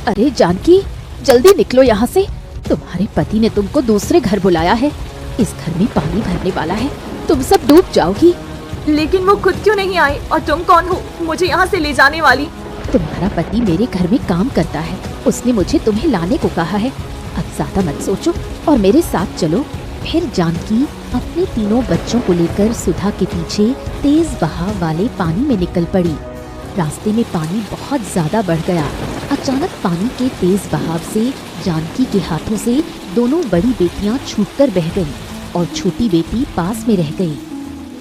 अरे जानकी, जल्दी निकलो यहाँ से। तुम्हारे पति ने तुमको दूसरे घर बुलाया है। इस घर में पानी भरने वाला है, तुम सब डूब जाओगी। लेकिन वो खुद क्यों नहीं आए और तुम कौन हो मुझे यहाँ से ले जाने वाली? तुम्हारा पति मेरे घर में काम करता है, उसने मुझे तुम्हें लाने को कहा है। अब ज्यादा मत सोचो और मेरे साथ चलो। फिर जानकी अपने तीनों बच्चों को लेकर सुधा के पीछे तेज बहाव वाले पानी में निकल पड़ी। रास्ते में पानी बहुत ज्यादा बढ़ गया। अचानक पानी के तेज बहाव से जानकी के हाथों से दोनों बड़ी बेटियां छूटकर बह गईं और छोटी बेटी पास में रह गई।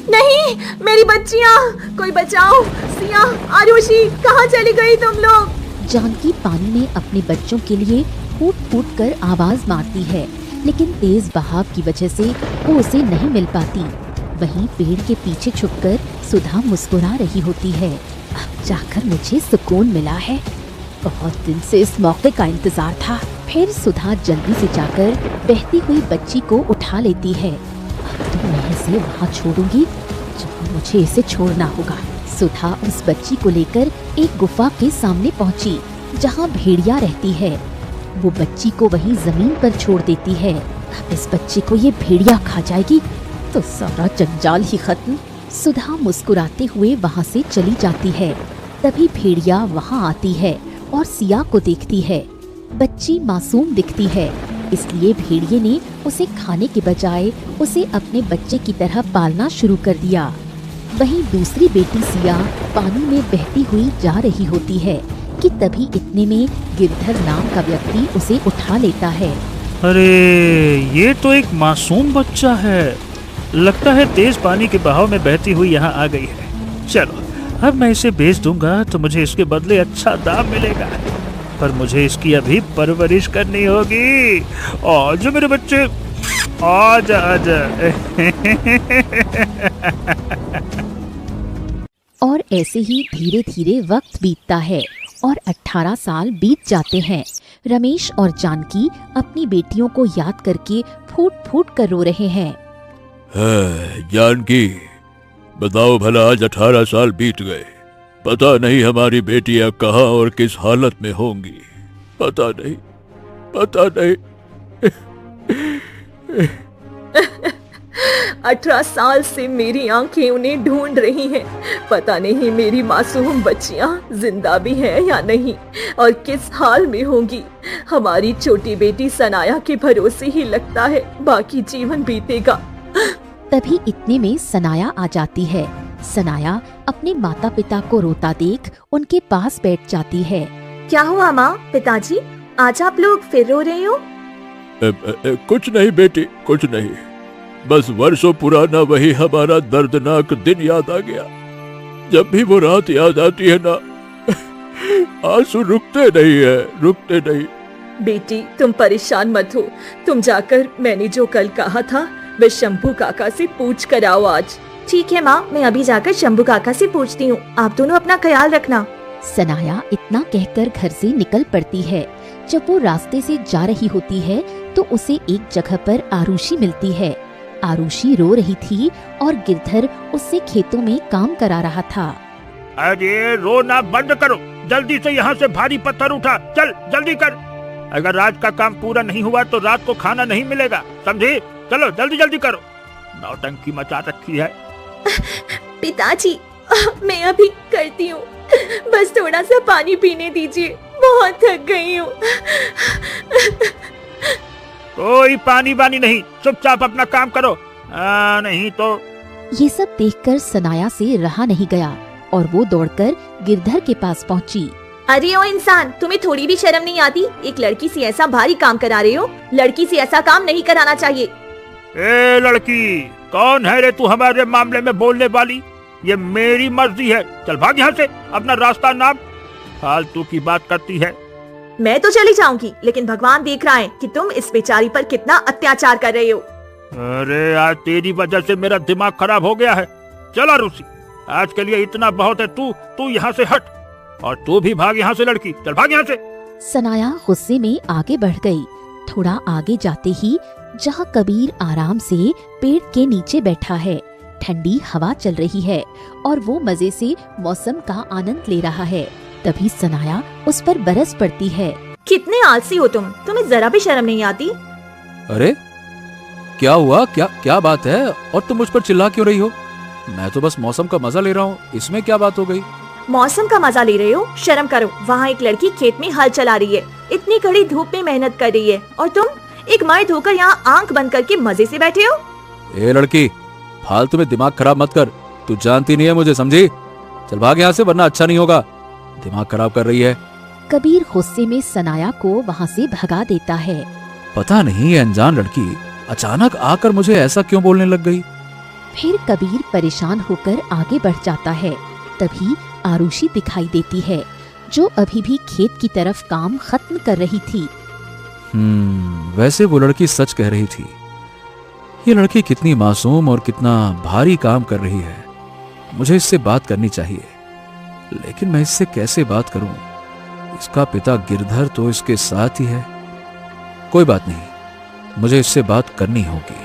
नहीं, मेरी बच्चियाँ, कोई बचाओ। सिया, आरुषि, कहाँ चली गई तुम लोग? जानकी पानी में अपने बच्चों के लिए फूट फूट कर आवाज मारती है, लेकिन तेज बहाव की वजह से वो उसे नहीं मिल पाती। वहीं पेड़ के पीछे छुपकर सुधा मुस्कुरा रही होती है। अब जाकर मुझे सुकून मिला है, बहुत दिन से इस मौके का इंतजार था। फिर सुधा जल्दी से जाकर बहती हुई बच्ची को उठा लेती है। अब तो मैं इसे वहाँ छोड़ूंगी जहाँ मुझे इसे छोड़ना होगा। सुधा उस बच्ची को लेकर एक गुफा के सामने पहुँची जहाँ भेड़िया रहती है। वो बच्ची को वहीं जमीन पर छोड़ देती है। अब इस बच्चे को ये भेड़िया खा जाएगी तो सारा जंजाल ही खत्म। सुधा मुस्कुराते हुए वहाँ से चली जाती है। तभी भेड़िया वहाँ आती है और सिया को देखती है। बच्ची मासूम दिखती है, इसलिए भेड़िए ने उसे खाने के बजाय उसे अपने बच्चे की तरह पालना शुरू कर दिया। वहीं दूसरी बेटी सिया पानी में बहती हुई जा रही होती है कि तभी इतने में गिरधर नाम का व्यक्ति उसे उठा लेता है। अरे ये तो एक मासूम बच्चा है, लगता है तेज पानी के बहाव में बहती हुई यहाँ आ गई है। चलो अब मैं इसे बेच दूंगा तो मुझे इसके बदले अच्छा दाम मिलेगा, पर मुझे इसकी अभी परवरिश करनी होगी। और जो मेरे बच्चे, आजा आजा। और ऐसे ही धीरे धीरे वक्त बीतता है और 18 साल बीत जाते हैं। रमेश और जानकी अपनी बेटियों को याद करके फूट फूट कर रो रहे हैं। जानकी, बताओ भला, आज 18 साल बीत गए, पता नहीं हमारी बेटियां कहाँ और किस हालत में होंगी। पता नहीं, पता नहीं। 18 साल से मेरी आंखें उन्हें ढूंढ रही हैं। पता नहीं मेरी मासूम बच्चियां जिंदा भी हैं या नहीं और किस हाल में होंगी। हमारी छोटी बेटी सनाया के भरोसे ही लगता है बाकी जीवन बीतेगा। तभी इतने में सनाया आ जाती है। सनाया अपने माता पिता को रोता देख उनके पास बैठ जाती है। क्या हुआ माँ, पिताजी, आज आप लोग फिर रो रहे हो? कुछ नहीं बेटी, कुछ नहीं, बस वर्षों पुराना वही हमारा दर्दनाक दिन याद आ गया। जब भी वो रात याद आती है ना, आंसू रुकते नहीं है, रुकते नहीं। बेटी तुम परेशान मत हो, तुम जाकर मैंने जो कल कहा था वे शंभू काका से पूछ कर आओ आज। ठीक है माँ, मैं अभी जाकर शंभू काका से पूछती हूँ। आप दोनों अपना ख्याल रखना। सनाया इतना कहकर घर से निकल पड़ती है। जब वो रास्ते से जा रही होती है तो उसे एक जगह पर आरुषि मिलती है। आरुषि रो रही थी और गिरधर उससे खेतों में काम करा रहा था। अरे रोना बंद करो, जल्दी से यहाँ से भारी पत्थर उठा, चल जल्दी कर। अगर आज का काम पूरा नहीं हुआ तो रात को खाना नहीं मिलेगा, समझे? चलो जल्दी जल्दी करो, नौटंकी मचा रखी है। पिताजी, मैं अभी करती हूँ, बस थोड़ा सा पानी पीने दीजिए, बहुत थक गई हूँ। कोई पानी वानी नहीं, चुपचाप अपना काम करो, नहीं तो। ये सब देखकर सनाया से रहा नहीं गया और वो दौड़कर गिरधर के पास पहुंची। अरे ओ इंसान, तुम्हें थोड़ी भी शर्म नहीं आती? एक लड़की से ऐसा भारी काम करा रहे हो? लड़की से ऐसा काम नहीं कराना चाहिए। ए लड़की, कौन है रे तू हमारे मामले में बोलने वाली? ये मेरी मर्जी है, चल भाग यहाँ से, अपना रास्ता नाप। फालतू की बात करती है। मैं तो चली जाऊंगी, लेकिन भगवान देख रहा है कि तुम इस बेचारी पर कितना अत्याचार कर रहे हो। अरे आज तेरी वजह से मेरा दिमाग खराब हो गया है। चल आरुषि, आज के लिए इतना बहुत है, तू यहाँ से हट, और तू भी भाग यहाँ से लड़की, चल भाग यहाँ से। सनाया गुस्से में आगे बढ़ गई। थोड़ा आगे जाते ही जहाँ कबीर आराम से पेड़ के नीचे बैठा है, ठंडी हवा चल रही है और वो मजे से मौसम का आनंद ले रहा है। तभी सनाया उस पर बरस पड़ती है। कितने आलसी हो तुम, तुम्हें जरा भी शर्म नहीं आती? अरे क्या हुआ, क्या क्या बात है? और तुम मुझ पर चिल्ला क्यों रही हो? मैं तो बस मौसम का मजा ले रहा हूँ, इसमें क्या बात हो गई? मौसम का मजा ले रहे हो? शर्म करो, वहाँ एक लड़की खेत में हल चला रही है, इतनी कड़ी धूप में मेहनत कर रही है, और तुम एक मर्द होकर यहाँ आंख बंद करके मजे से बैठे हो। ए लड़की, फालतू में दिमाग खराब मत कर, तू जानती नहीं है मुझे, समझी? चल भाग यहाँ से, वरना अच्छा नहीं होगा। दिमाग खराब कर रही है। कबीर गुस्से में सनाया को वहाँ से भगा देता है। पता नहीं ये अनजान लड़की अचानक आकर मुझे ऐसा क्यों बोलने लग गई। फिर कबीर परेशान होकर आगे बढ़ जाता है। तभी आरुषि दिखाई देती है, जो अभी भी खेत की तरफ काम खत्म कर रही थी। वैसे वो लड़की सच कह रही थी। ये लड़की कितनी मासूम और कितना भारी काम कर रही है। मुझे इससे बात करनी चाहिए, लेकिन मैं इससे कैसे बात करूं? इसका पिता गिरधर तो इसके साथ ही है। कोई बात नहीं, मुझे इससे बात करनी होगी।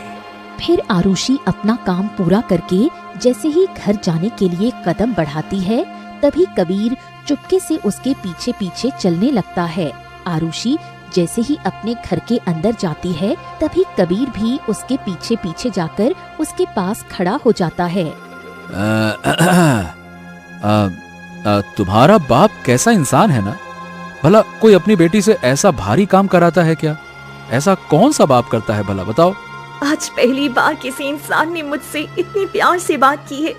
फिर आरुषि अपना काम पूरा करके जैसे ही घर जाने के लिए कदम बढ़ाती है, तभी कबीर चुपके से उसके पीछे पीछे चलने लगता है। आरुषि जैसे ही अपने घर के अंदर जाती है, तभी कबीर भी उसके पीछे पीछे जाकर उसके पास खड़ा हो जाता है। तुम्हारा बाप कैसा इंसान है ना? भला कोई अपनी बेटी से ऐसा भारी काम कराता है क्या? ऐसा कौन सा बाप करता है भला, बताओ? आज पहली बार किसी इंसान ने मुझसे इतनी प्यार से बात की है,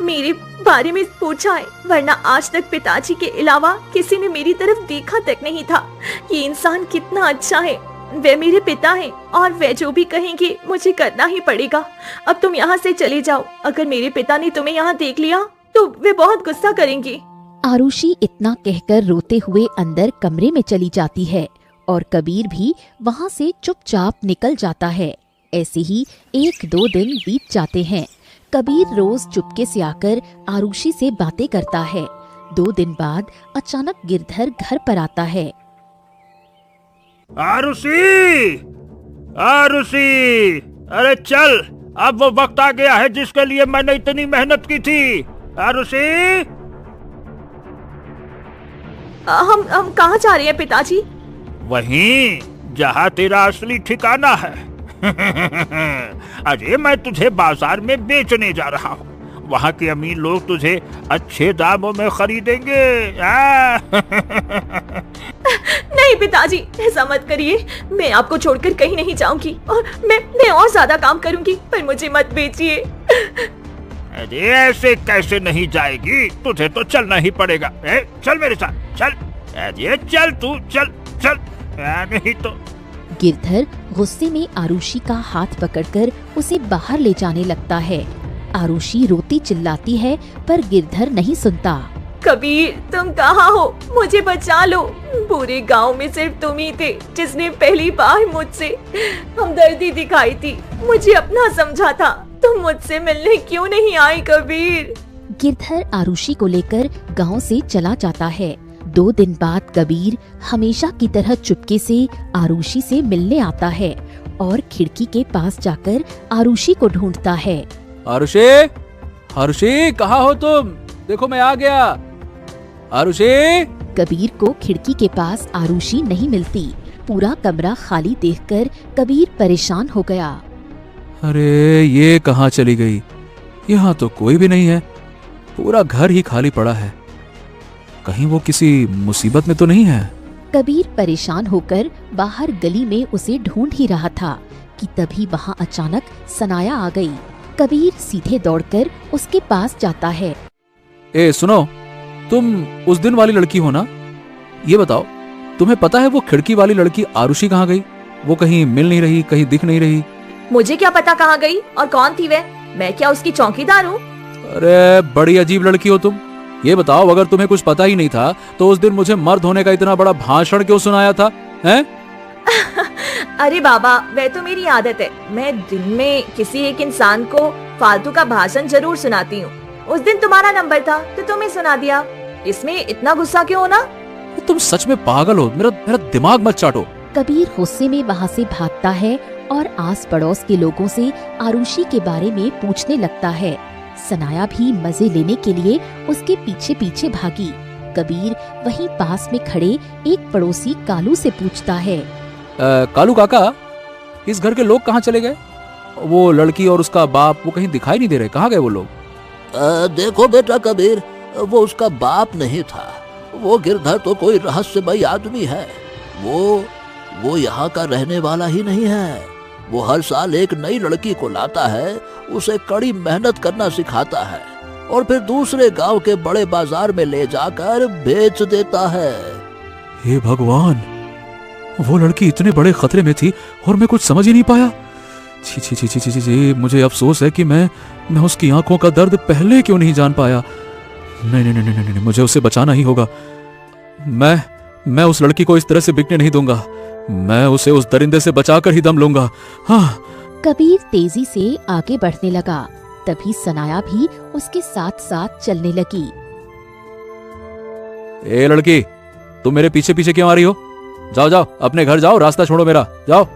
मेरे बारे में पूछा है, वरना आज तक पिताजी के अलावा किसी ने मेरी तरफ देखा तक नहीं था। ये इंसान कितना अच्छा है, वे मेरे पिता हैं और वे जो भी कहेंगे मुझे करना ही पड़ेगा। अब तुम यहाँ से चले जाओ, अगर मेरे पिता ने तुम्हें यहाँ देख लिया तो वे बहुत गुस्सा करेंगे। आरुषि इतना कहकर रोते हुए अंदर कमरे में चली जाती है और कबीर भी वहाँ से चुपचाप निकल जाता है। ऐसे ही 1-2 दिन बीत जाते हैं। कबीर रोज चुपके से आकर आरुषि से बातें करता है। 2 दिन बाद अचानक गिरधर घर पर आता है। आरुषि, आरुषि, अरे चल, अब वो वक्त आ गया है जिसके लिए मैंने इतनी मेहनत की थी। आरुषि, हम कहाँ जा रहे हैं पिताजी? वहीं जहाँ तेरा असली ठिकाना है। अरे मैं तुझे बाजार में बेचने जा रहा हूँ। वहाँ के अमीर लोग तुझे अच्छे दामों में खरीदेंगे। नहीं पिताजी, ऐसा मत करिए, मैं आपको छोड़कर कहीं नहीं जाऊंगी और मैं और ज्यादा काम करूंगी, पर मुझे मत बेचिए। अरे ऐसे कैसे नहीं जाएगी, तुझे तो चलना ही पड़ेगा। चल मेरे साथ, चल। अरे चल तू, चल चल, नहीं तो। गिरधर गुस्से में आरुषि का हाथ पकड़कर उसे बाहर ले जाने लगता है। आरुषि रोती चिल्लाती है, पर गिरधर नहीं सुनता। कबीर, तुम कहाँ हो? मुझे बचा लो। पूरे गांव में सिर्फ तुम ही थे जिसने पहली बार मुझसे हमदर्दी दिखाई थी, मुझे अपना समझा था। तुम मुझसे मिलने क्यों नहीं आए कबीर? गिरधर आरुषि को लेकर गांव से चला जाता है। 2 दिन बाद कबीर हमेशा की तरह चुपके से आरुषि से मिलने आता है और खिड़की के पास जाकर आरुषि को ढूंढता है। आरुषि, आरुषि, कहाँ हो तुम? देखो मैं आ गया। आरुषि। कबीर को खिड़की के पास आरुषि नहीं मिलती। पूरा कमरा खाली देखकर कबीर परेशान हो गया। अरे ये कहाँ चली गई? यहाँ तो कोई भी नहीं है, पूरा घर ही खाली पड़ा है। कहीं वो किसी मुसीबत में तो नहीं है? कबीर परेशान होकर बाहर गली में उसे ढूंढ ही रहा था कि तभी वहाँ अचानक सनाया आ गई। कबीर सीधे दौड़कर उसके पास जाता है। ए सुनो, तुम उस दिन वाली लड़की हो ना? ये बताओ, तुम्हें पता है वो खिड़की वाली लड़की आरुषि कहाँ गई? वो कहीं मिल नहीं रही, कहीं दिख नहीं रही। मुझे क्या पता कहाँ गई और कौन थी वे? मैं क्या उसकी चौकीदार हूँ? अरे बड़ी अजीब लड़की हो तुम। ये बताओ, अगर तुम्हें कुछ पता ही नहीं था तो उस दिन मुझे मर्द होने का इतना बड़ा भाषण क्यों सुनाया था, हैं? अरे बाबा, वह तो मेरी आदत है। मैं दिन में किसी एक इंसान को फालतू का भाषण जरूर सुनाती हूँ। उस दिन तुम्हारा नंबर था तो तुम्हें सुना दिया। इसमें इतना गुस्सा क्यों होना? तुम सच में पागल हो, मेरा दिमाग मत चाटो। कबीर गुस्से में वहाँ से भागता है और आस पड़ोस के लोगों से आरुषि के बारे में पूछने लगता है। सनाया भी मजे लेने के लिए उसके पीछे पीछे भागी। कबीर वहीं पास में खड़े एक पड़ोसी कालू से पूछता है। कालू काका, इस घर के लोग कहाँ चले गए? वो लड़की और उसका बाप वो कहीं दिखाई नहीं दे रहे, कहाँ गए वो लोग? देखो बेटा कबीर, वो उसका बाप नहीं था। वो गिरधर तो कोई रहस्यमयी आदमी है। वो यहाँ का रहने वाला ही नहीं है। वो हर साल एक नई लड़की को लाता है, उसे कड़ी मेहनत करना सिखाता है और फिर दूसरे गांव के बड़े बाजार में ले जाकर बेच देता है। हे भगवान, वो लड़की इतने बड़े खतरे में थी और मैं कुछ समझ ही नहीं पाया। छी छी छी छी छी छी, मुझे अफसोस है कि मैं उसकी आंखों का दर्द पहले क्यों नहीं जान पाया। नहीं नहीं नहीं नहीं नहीं, मुझे उसे बचाना ही होगा। मैं उस लड़की को इस तरह से बिकने नहीं दूंगा। मैं उसे उस दरिंदे से बचाकर ही दम लूंगा। हाँ। कबीर तेजी से आगे बढ़ने लगा। तभी सनाया भी उसके साथ साथ चलने लगी। ए लड़की, तुम मेरे पीछे पीछे क्यों आ रही हो? जाओ जाओ, अपने घर जाओ, रास्ता छोड़ो मेरा, जाओ।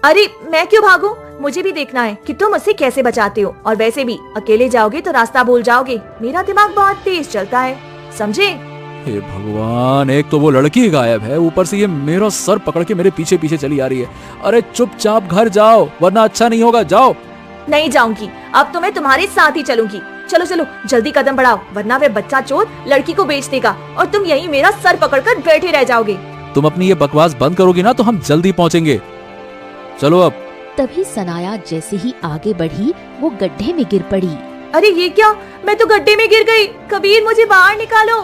अरे मैं क्यों भागूं? मुझे भी देखना है कि तुम मुझसे कैसे बचाते हो। और वैसे भी अकेले जाओगे तो रास्ता भूल जाओगे। मेरा दिमाग बहुत तेज चलता है, समझे? हे भगवान, एक तो वो लड़की गायब है, ऊपर से ये मेरा सर पकड़ के मेरे पीछे पीछे चली आ रही है। अरे चुपचाप घर जाओ, वरना अच्छा नहीं होगा। जाओ। नहीं जाऊंगी, अब तो मैं तुम्हारे साथ ही चलूंगी। चलो चलो जल्दी कदम बढ़ाओ, वरना वे बच्चा चोर लड़की को बेच देगा और तुम यहीं मेरा सर पकड़कर बैठे रह जाओगे। तुम अपनी ये बकवास बंद करोगी ना तो हम जल्दी पहुंचेंगे। चलो अब। तभी सनाया जैसे ही आगे बढ़ी वो गड्ढे में गिर पड़ी। अरे ये क्या, मैं तो गड्ढे में गिर गई। कबीर मुझे बाहर निकालो।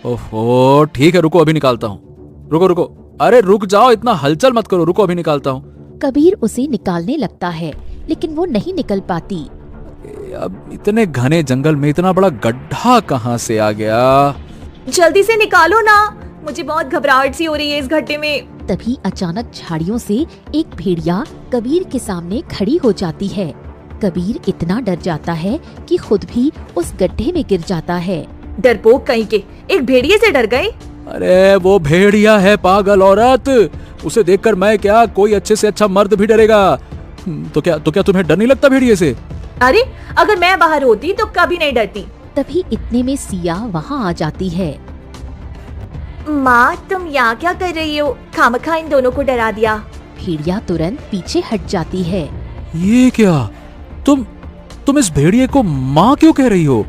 ओहो ठीक है, रुको अभी निकालता हूँ। रुको रुको, अरे रुक जाओ, इतना हलचल मत करो, रुको अभी निकालता हूँ। कबीर उसे निकालने लगता है लेकिन वो नहीं निकल पाती। अब इतने घने जंगल में इतना बड़ा गड्ढा कहाँ से आ गया? जल्दी से निकालो ना, मुझे बहुत घबराहट सी हो रही है इस गड्ढे में। तभी अचानक झाड़ियों से एक भेड़िया कबीर के सामने खड़ी हो जाती है। कबीर इतना डर जाता है कि खुद भी उस गड्ढे में गिर जाता है। डरपोक कहीं के, एक भेड़िए से डर गए? अरे वो भेड़िया है पागल औरत, उसे देखकर मैं क्या, कोई अच्छे से अच्छा मर्द भी डरेगा। तो क्या तुम्हें डर नहीं लगता भेड़िए से? अरे अगर मैं बाहर होती तो कभी नहीं डरती। तभी इतने में सिया वहाँ आ जाती है। माँ तुम यहाँ क्या कर रही हो? खामखा इन दोनों को डरा दिया। भेड़िया तुरंत पीछे हट जाती है। ये क्या, तुम इस भेड़िए को माँ क्यों कह रही हो?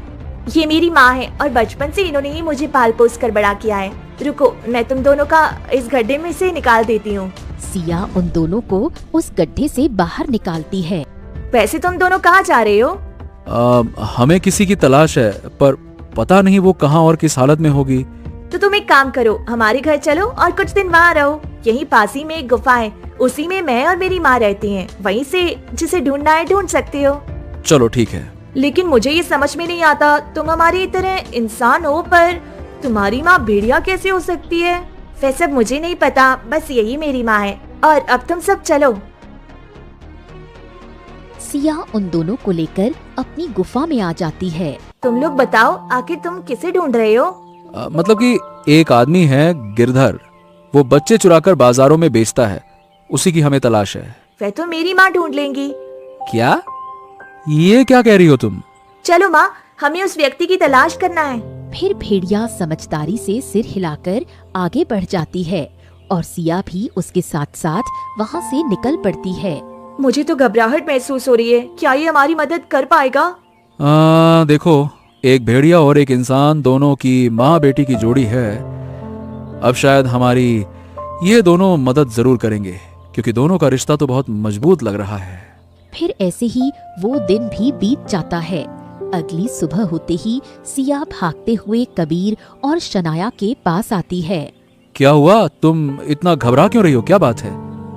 ये मेरी माँ है और बचपन से इन्होंने ही मुझे पाल पोस कर बड़ा किया है। रुको, मैं तुम दोनों का इस गड्ढे में से निकाल देती हूँ। सिया उन दोनों को उस गड्ढे से बाहर निकालती है। वैसे तुम दोनों कहाँ जा रहे हो? हमें किसी की तलाश है, पर पता नहीं वो कहाँ और किस हालत में होगी। तो तुम एक काम करो, हमारे घर चलो और कुछ दिन वहाँ रहो। यहीं पास ही में एक गुफा है, उसी में मैं और मेरी माँ रहती हैं। वहीं से जिसे ढूंढना है ढूंढ सकते हो। चलो ठीक है। लेकिन मुझे ये समझ में नहीं आता, तुम हमारी तरह इंसान हो पर तुम्हारी माँ भेड़िया कैसे हो सकती है? वैसे मुझे नहीं पता, बस यही मेरी माँ है। और अब तुम सब चलो। सिया उन दोनों को लेकर अपनी गुफा में आ जाती है। तुम लोग बताओ, आखिर तुम किसे ढूंढ रहे हो? मतलब कि एक आदमी है गिरधर, वो बच्चे चुराकर बाजारों में बेचता है, उसी की हमें तलाश है। वह तो मेरी माँ ढूंढ लेंगी। क्या? ये क्या कह रही हो तुम? चलो माँ, हमें उस व्यक्ति की तलाश करना है। फिर भेड़िया समझदारी से सिर हिलाकर आगे बढ़ जाती है और सिया भी उसके साथ साथ वहाँ से निकल पड़ती है। मुझे तो घबराहट महसूस हो रही है, क्या ये हमारी मदद कर पाएगा? देखो, एक भेड़िया और एक इंसान, दोनों की माँ बेटी की जोड़ी है। अब शायद हमारी ये दोनों मदद जरूर करेंगे, क्योंकि दोनों का रिश्ता तो बहुत मजबूत लग रहा है। फिर ऐसे ही वो दिन भी बीत जाता है। अगली सुबह होते ही सिया भागते हुए कबीर और शनाया के पास आती है। क्या हुआ? तुम इतना घबरा क्यों रही हो? क्या बात है?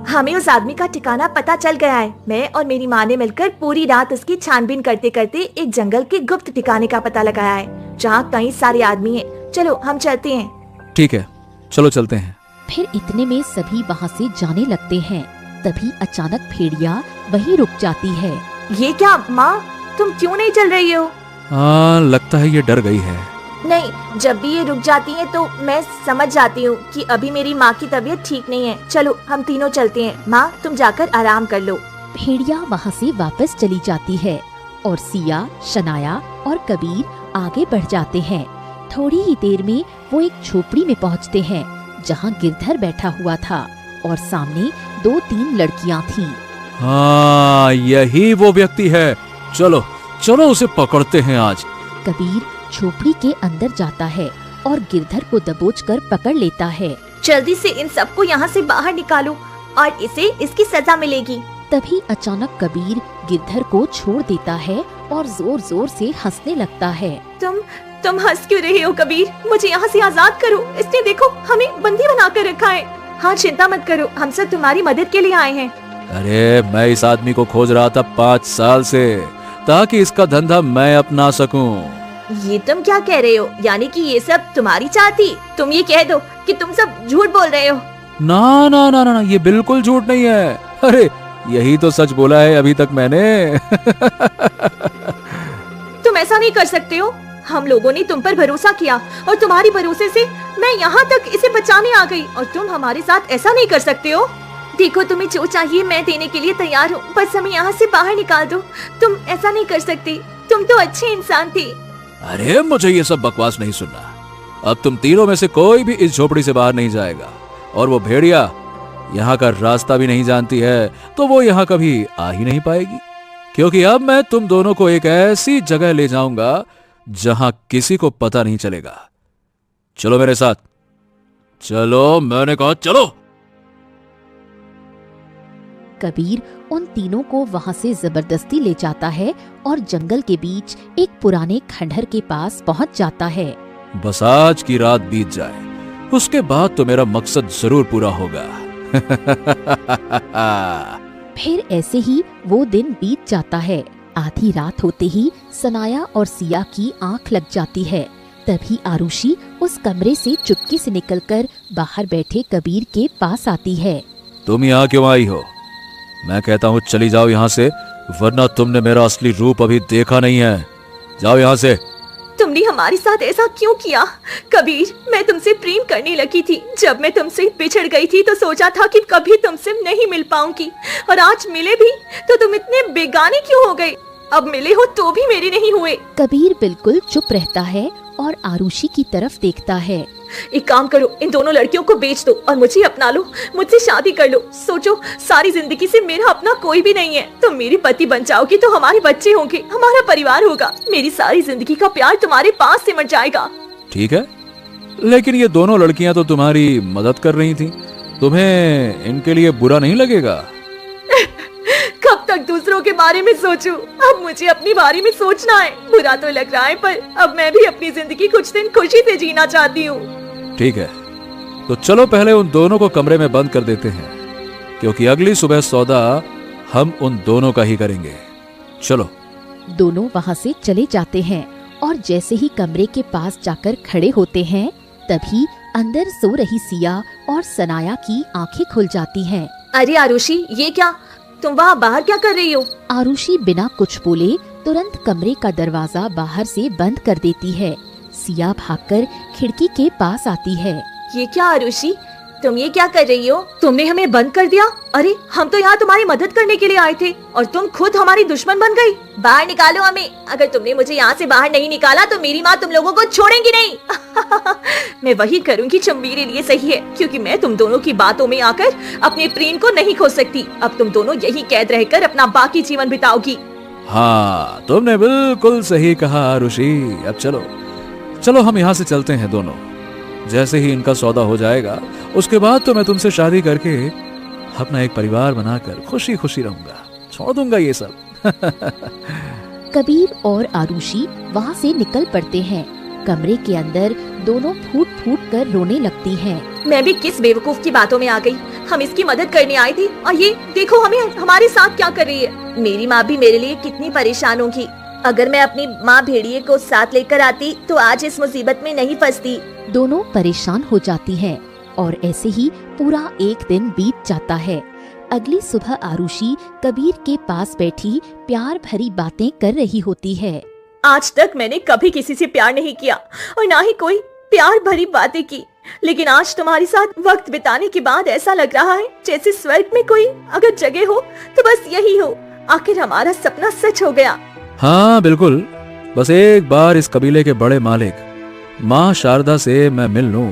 हमें उस आदमी का ठिकाना पता चल गया है। मैं और मेरी माँ ने मिलकर पूरी रात उसकी छानबीन करते करते एक जंगल के गुप्त ठिकाने का पता लगाया है, जहाँ कई सारे आदमी हैं। चलो हम चलते हैं। ठीक है, चलो चलते हैं। फिर इतने में सभी वहाँ से जाने लगते हैं। तभी अचानक भेड़िया वहीं रुक जाती है। ये क्या माँ, तुम क्यों नहीं चल रही हो? लगता है ये डर गई है। नहीं, जब भी ये रुक जाती है तो मैं समझ जाती हूँ कि अभी मेरी माँ की तबीयत ठीक नहीं है। चलो हम तीनों चलते हैं। माँ तुम जाकर आराम कर लो। भेड़िया वहाँ से वापस चली जाती है और सिया, शनाया और कबीर आगे बढ़ जाते हैं। थोड़ी ही देर में वो एक झोपड़ी में पहुंचते हैं जहां गिरधर बैठा हुआ था और सामने 2-3 लड़कियां थीं। हाँ, यही वो व्यक्ति है। चलो चलो उसे पकड़ते हैं आज। कबीर झोपड़ी के अंदर जाता है और गिरधर को दबोचकर पकड़ लेता है। जल्दी से इन सबको यहाँ से बाहर निकालो और इसे इसकी सजा मिलेगी। तभी अचानक कबीर गिरधर को छोड़ देता है और जोर जोर से हंसने लगता है। तुम हंस क्यों रहे हो कबीर? मुझे यहाँ से आजाद करो। इसने देखो हमें बंदी बना कर रखा है। हाँ, चिंता मत करो, हम सब तुम्हारी मदद के लिए आए हैं। अरे मैं इस आदमी को खोज रहा था 5 साल से, ताकि इसका धंधा मैं अपना सकूं। ये तुम क्या कह रहे हो? यानी कि ये सब तुम्हारी चाल थी? तुम ये कह दो कि तुम सब झूठ बोल रहे हो। ना ना ना ना ना, ये बिल्कुल झूठ नहीं है। अरे यही तो सच बोला है अभी तक मैंने। तुम ऐसा नहीं कर सकते हो। हम लोगों ने तुम पर भरोसा किया और तुम्हारी भरोसे से मैं यहाँ तक इसे बचाने आ गई और तुम हमारे साथ ऐसा नहीं कर सकते हो। देखो, तुम्हें जो चाहिए मैं देने के लिए तैयार हूँ, बस हमें यहाँ से बाहर निकाल दो। तुम ऐसा नहीं कर सकते, तुम तो अच्छे इंसान थे। अरे मुझे ये सब बकवास नहीं सुनना। अब तुम तीनों में से कोई भी इस झोपड़ी से बाहर नहीं जाएगा, और वो भेड़िया यहाँ का रास्ता भी नहीं जानती है, तो वो यहाँ कभी आ ही नहीं पाएगी। क्योंकि अब मैं तुम दोनों को एक ऐसी जगह ले जाऊंगा जहां किसी को पता नहीं चलेगा। चलो मेरे साथ, चलो, मैंने कहा चलो। कबीर उन तीनों को वहां से जबरदस्ती ले जाता है और जंगल के बीच एक पुराने खंडहर के पास पहुंच जाता है। बस आज की रात बीत जाए, उसके बाद तो मेरा मकसद जरूर पूरा होगा। फिर ऐसे ही वो दिन बीत जाता है। आधी रात होते ही सनाया और सिया की आंख लग जाती है। तभी आरुषि उस कमरे से चुपके से निकलकर बाहर बैठे कबीर के पास आती है। तुम यहाँ क्यों आई हो? मैं कहता हूँ चली जाओ यहाँ से, वरना तुमने मेरा असली रूप अभी देखा नहीं है। जाओ यहाँ से। तुमने हमारे साथ ऐसा क्यों किया? कबीर, मैं तुमसे प्रेम करने लगी थी। जब मैं तुमसे बिछड़ गई थी तो सोचा था कि कभी तुमसे नहीं मिल पाऊंगी, और आज मिले भी तो तुम इतने बेगाने क्यों हो गए? अब मिले हो तो भी मेरे नहीं हुए। कबीर बिल्कुल चुप रहता है और आरुषि की तरफ देखता है। एक काम करो, इन दोनों लड़कियों को बेच दो और मुझे अपना लो, मुझसे शादी कर लो। सोचो, सारी जिंदगी से मेरा अपना कोई भी नहीं है। तुम मेरे पति बन जाओगे तो हमारे बच्चे होंगे, हमारा परिवार होगा। मेरी सारी जिंदगी का प्यार तुम्हारे पास सिमट जाएगा। ठीक है, लेकिन ये दोनों लड़कियां तो तुम्हारी मदद कर रही थी, तुम्हें इनके लिए बुरा नहीं लगेगा? कब तक दूसरों के बारे में सोचूं? अब मुझे अपने बारे में सोचना है। बुरा तो लग रहा है, पर अब मैं भी अपनी जिंदगी कुछ दिन खुशी से जीना चाहती हूँ। ठीक है, तो चलो पहले उन दोनों को कमरे में बंद कर देते हैं, क्योंकि अगली सुबह सौदा हम उन दोनों का ही करेंगे। चलो। दोनों वहाँ से चले जाते हैं और जैसे ही कमरे के पास जाकर खड़े होते हैं, तभी अंदर सो रही सिया और सनाया की आंखें खुल जाती हैं। अरे आरुषि, ये क्या? तुम वहाँ बाहर क्या कर रही हो? आरुषि बिना कुछ बोले तुरंत कमरे का दरवाजा बाहर से बंद कर देती है। सिया भागकर खिड़की के पास आती है। ये क्या आरुषि, तुम ये क्या कर रही हो? तुमने हमें बंद कर दिया। अरे हम तो यहाँ तुम्हारी मदद करने के लिए आए थे और तुम खुद हमारी दुश्मन बन गई। बाहर निकालो हमें। अगर तुमने मुझे यहाँ से बाहर नहीं निकाला तो मेरी माँ तुम लोगों को छोड़ेंगी नहीं। मैं वही करूँगी जो मेरे लिए सही है, क्योंकि मैं तुम दोनों की बातों में आकर अपने प्रेम को नहीं खो सकती। अब तुम दोनों यही कैद रहकर अपना बाकी जीवन बिताओगी। हाँ, तुमने बिल्कुल सही कहा आरुषि। अब चलो चलो, हम यहाँ से चलते हैं दोनों। जैसे ही इनका सौदा हो जाएगा, उसके बाद तो मैं तुमसे शादी करके अपना एक परिवार बनाकर खुशी खुशी रहूंगा। छोड़ दूंगा ये सब। कबीर और आरुषि वहाँ से निकल पड़ते हैं। कमरे के अंदर दोनों फूट फूट कर रोने लगती हैं। मैं भी किस बेवकूफ की बातों में आ गई। हम इसकी मदद करने आए थे और ये देखो हमें हमारे साथ क्या कर रही है। मेरी माँ भी मेरे लिए कितनी परेशान होगी। अगर मैं अपनी माँ भेड़िए को साथ लेकर आती तो आज इस मुसीबत में नहीं फंसती। दोनों परेशान हो जाती हैं और ऐसे ही पूरा एक दिन बीत जाता है। अगली सुबह आरुषि कबीर के पास बैठी प्यार भरी बातें कर रही होती है। आज तक मैंने कभी किसी से प्यार नहीं किया और ना ही कोई प्यार भरी बातें की, लेकिन आज तुम्हारे साथ वक्त बिताने के बाद ऐसा लग रहा है जैसे स्वर्ग में कोई अगर जगह हो तो बस यही हो। आखिर हमारा सपना सच हो गया। हाँ बिल्कुल, बस एक बार इस कबीले के बड़े मालिक माँ शारदा से मैं मिल लूं,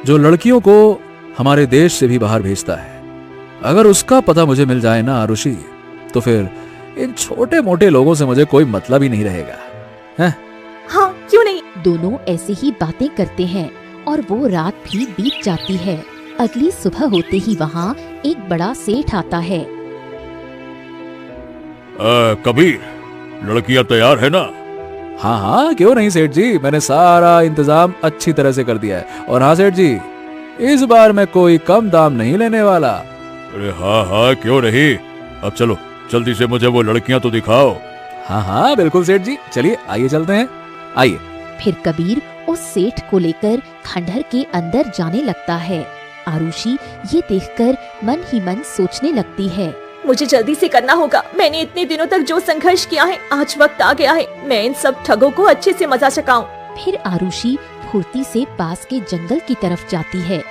जो लड़कियों को हमारे देश से भी बाहर भेजता है। अगर उसका पता मुझे मिल जाए ना आरुषि, तो फिर इन छोटे मोटे लोगों से मुझे कोई मतलब ही नहीं रहेगा, हैं? हाँ, क्यों नहीं। दोनों ऐसे ही बातें करते हैं और वो रात भी बीत जाती है। अगली सुबह होते ही वहाँ एक बड़ा सेठ आता है। कबीर, लड़कियां तैयार है ना? हाँ हाँ, क्यों नहीं सेठ जी, मैंने सारा इंतजाम अच्छी तरह से कर दिया है। और हाँ सेठ जी, इस बार मैं कोई कम दाम नहीं लेने वाला। अरे हाँ हाँ, क्यों नहीं। अब चलो, जल्दी से मुझे वो लड़कियां तो दिखाओ। हाँ हाँ बिल्कुल सेठ जी, चलिए आइए चलते हैं, आइए। फिर कबीर उस सेठ को लेकर खंडहर के अंदर जाने लगता है। आरुषि ये देखकर मन ही मन सोचने लगती है, मुझे जल्दी से करना होगा। मैंने इतने दिनों तक जो संघर्ष किया है, आज वक्त आ गया है मैं इन सब ठगों को अच्छे से मजा चकाऊं। फिर आरुषि फुर्ती से पास के जंगल की तरफ जाती है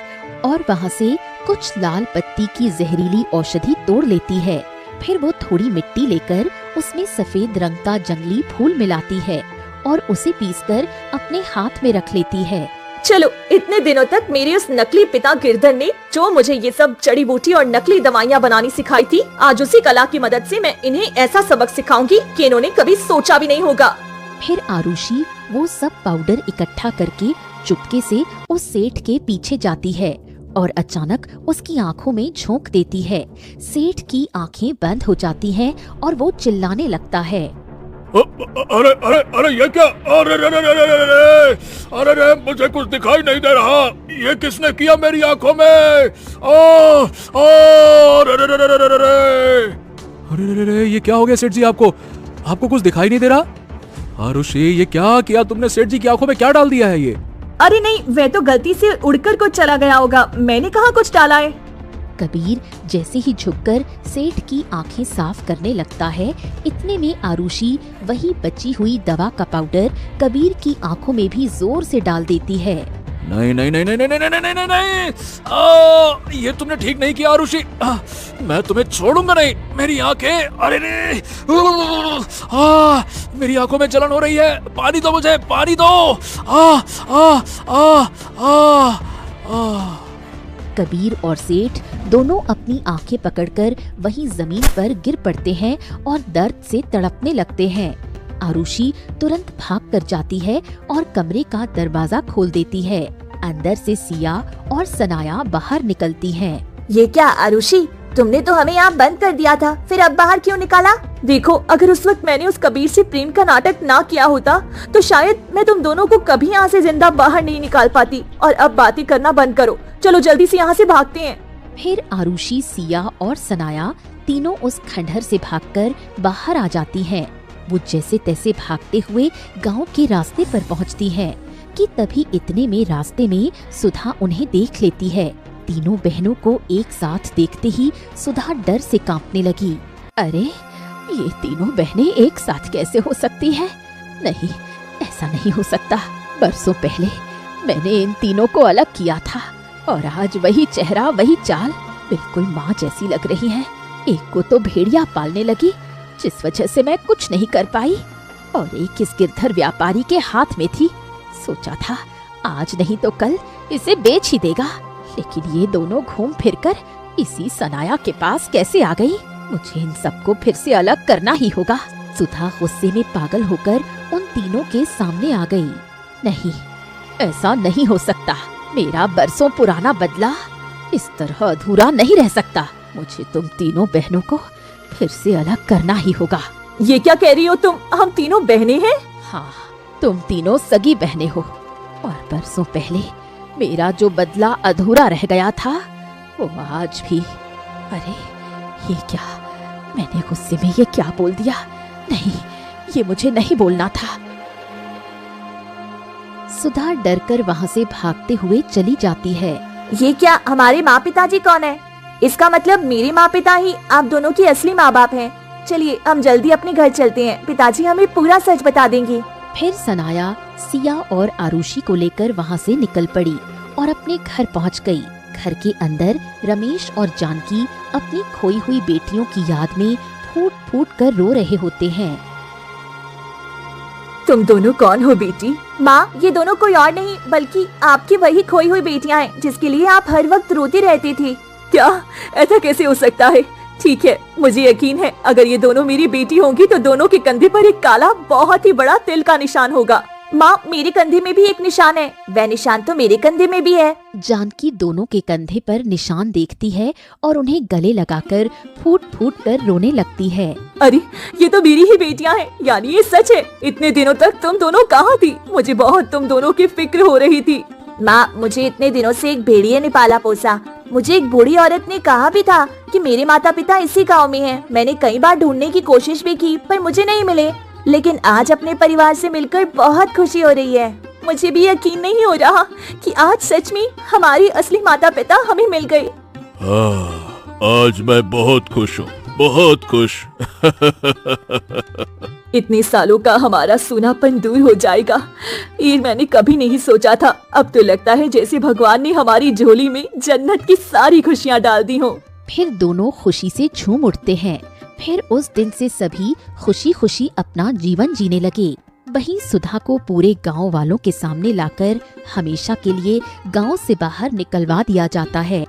और वहाँ से कुछ लाल पत्ती की जहरीली औषधि तोड़ लेती है। फिर वो थोड़ी मिट्टी लेकर उसमें सफेद रंग का जंगली फूल मिलाती है और उसे पीसकर अपने हाथ में रख लेती है। चलो, इतने दिनों तक मेरे उस नकली पिता गिरधर ने जो मुझे ये सब जड़ी बूटी और नकली दवाइयाँ बनानी सिखाई थी, आज उसी कला की मदद से मैं इन्हें ऐसा सबक सिखाऊंगी कि इन्होंने कभी सोचा भी नहीं होगा। फिर आरुषि वो सब पाउडर इकट्ठा करके चुपके से उस सेठ के पीछे जाती है और अचानक उसकी आंखों में झोंक देती है। सेठ की आंखें बंद हो जाती हैं और वो चिल्लाने लगता है, अरे अरे अरे ये क्या? अरे अरे अरे अरे अरे अरे अरे, मुझे कुछ दिखाई नहीं दे रहा। ये किसने किया मेरी आंखों में? अरे अरे अरे अरे अरे अरे अरे, ये क्या हो गया सेठ जी? आपको कुछ दिखाई नहीं दे रहा? आरुषि, ये क्या किया तुमने? सेठ जी की आंखों में क्या डाल दिया है ये? अरे नहीं, वह तो गलती से उड़कर कुछ चला गया होगा, मैंने कहाँ कुछ डाला है। कबीर जैसे ही झुककर सेठ की आंखें साफ करने लगता है, इतने में आरुषि वही बची हुई दवा का पाउडर कबीर की आंखों में भी जोर से डाल देती है। नहीं नहीं नहीं नहीं नहीं नहीं नहीं नहीं नहीं, ये तुमने ठीक नहीं किया आरुषि। मैं तुम्हें छोड़ूंगा नहीं। मेरी आंखें, अरे रे, मेरी आंखों में जलन हो रही है। पानी दो मुझे, पानी दो। आ आ आ आ आ कबीर और सेठ दोनों अपनी आंखें पकड़कर वहीं जमीन पर गिर पड़ते हैं और दर्द से तड़पने लगते हैं। आरुषि तुरंत भाग कर जाती है और कमरे का दरवाजा खोल देती है। अंदर से सिया और सनाया बाहर निकलती हैं। ये क्या आरुषि, तुमने तो हमें यहाँ बंद कर दिया था, फिर अब बाहर क्यों निकाला? देखो, अगर उस वक्त मैंने उस कबीर से प्रेम का नाटक ना किया होता तो शायद मैं तुम दोनों को कभी यहाँ से जिंदा बाहर नहीं निकाल पाती। और अब बातें करना बंद करो, चलो जल्दी से यहाँ से भागते हैं। फिर आरुषि, सिया और सनाया तीनों उस खंडहर से भागकर बाहर आ जाती हैं। वो जैसे तैसे भागते हुए गांव के रास्ते पर पहुंचती हैं कि तभी इतने में रास्ते में सुधा उन्हें देख लेती है। तीनों बहनों को एक साथ देखते ही सुधा डर से कांपने लगी। अरे, ये तीनों बहनें एक साथ कैसे हो सकती हैं? नहीं, ऐसा नहीं हो सकता। बरसों पहले मैंने इन तीनों को अलग किया था और आज वही चेहरा, वही चाल, बिल्कुल माँ जैसी लग रही हैं। एक को तो भेड़िया पालने लगी, जिस वजह से मैं कुछ नहीं कर पाई, और एक इस गिरधर व्यापारी के हाथ में थी। सोचा था आज नहीं तो कल इसे बेच ही देगा, लेकिन ये दोनों घूम फिरकर इसी सनाया के पास कैसे आ गई? मुझे इन सबको फिर से अलग करना ही होगा। सुधा गुस्से में पागल होकर उन तीनों के सामने आ गई। नहीं, ऐसा नहीं हो सकता। मेरा बरसों पुराना बदला इस तरह अधूरा नहीं रह सकता। मुझे तुम तीनों बहनों को फिर से अलग करना ही होगा। ये क्या कह रही हो तुम? हम तीनों बहनें हैं? हाँ, तुम तीनों सगी बहनें हो, और बरसों पहले मेरा जो बदला अधूरा रह गया था वो आज भी। अरे ये क्या, मैंने गुस्से में ये क्या बोल दिया? नहीं, ये मुझे नहीं बोलना था। सुधा डरकर वहाँ से भागते हुए चली जाती है। ये क्या, हमारे माँ पिताजी कौन है? इसका मतलब मेरे माँ पिता ही आप दोनों की असली माँ बाप हैं। चलिए हम जल्दी अपने घर चलते हैं, पिताजी हमें पूरा सच बता देंगे। फिर सनाया, सिया और आरुषि को लेकर वहाँ से निकल पड़ी और अपने घर पहुँच गई। घर के अंदर रमेश और जानकी अपनी खोई हुई बेटियों की याद में फूट फूट कर रो रहे होते हैं। तुम दोनों कौन हो बेटी? माँ, ये दोनों कोई और नहीं बल्कि आपकी वही खोई हुई बेटियाँ हैं जिसके लिए आप हर वक्त रोती रहती थी। क्या? ऐसा कैसे हो सकता है? ठीक है, मुझे यकीन है अगर ये दोनों मेरी बेटी होंगी तो दोनों के कंधे पर एक काला बहुत ही बड़ा तिल का निशान होगा। माँ, मेरे कंधे में भी एक निशान है, वह निशान तो मेरे कंधे में भी है। जानकी दोनों के कंधे पर निशान देखती है और उन्हें गले लगाकर फूट फूट कर रोने लगती है। अरे ये तो मेरी ही बेटियां हैं, यानी ये सच है। इतने दिनों तक तुम दोनों कहाँ थी? मुझे बहुत तुम दोनों की फिक्र हो रही थी। माँ, मुझे इतने दिनों से एक भेड़िए ने पाला पोसा। मुझे एक बूढ़ी औरत ने कहा भी था कि मेरे माता पिता इसी गांव में हैं। मैंने कई बार ढूंढने की कोशिश भी की पर मुझे नहीं मिले, लेकिन आज अपने परिवार से मिलकर बहुत खुशी हो रही है। मुझे भी यकीन नहीं हो रहा कि आज सच में हमारी असली माता पिता हमें मिल गए। आज मैं बहुत खुश हूँ, बहुत खुश। इतने सालों का हमारा सूनापन दूर हो जाएगा, ये मैंने कभी नहीं सोचा था। अब तो लगता है जैसे भगवान ने हमारी झोली में जन्नत की सारी खुशियाँ डाल दी हों। फिर दोनों खुशी से झूम उठते हैं। फिर उस दिन से सभी खुशी खुशी अपना जीवन जीने लगे। वहीं सुधा को पूरे गांव वालों के सामने लाकर हमेशा के लिए गांव से बाहर निकलवा दिया जाता है।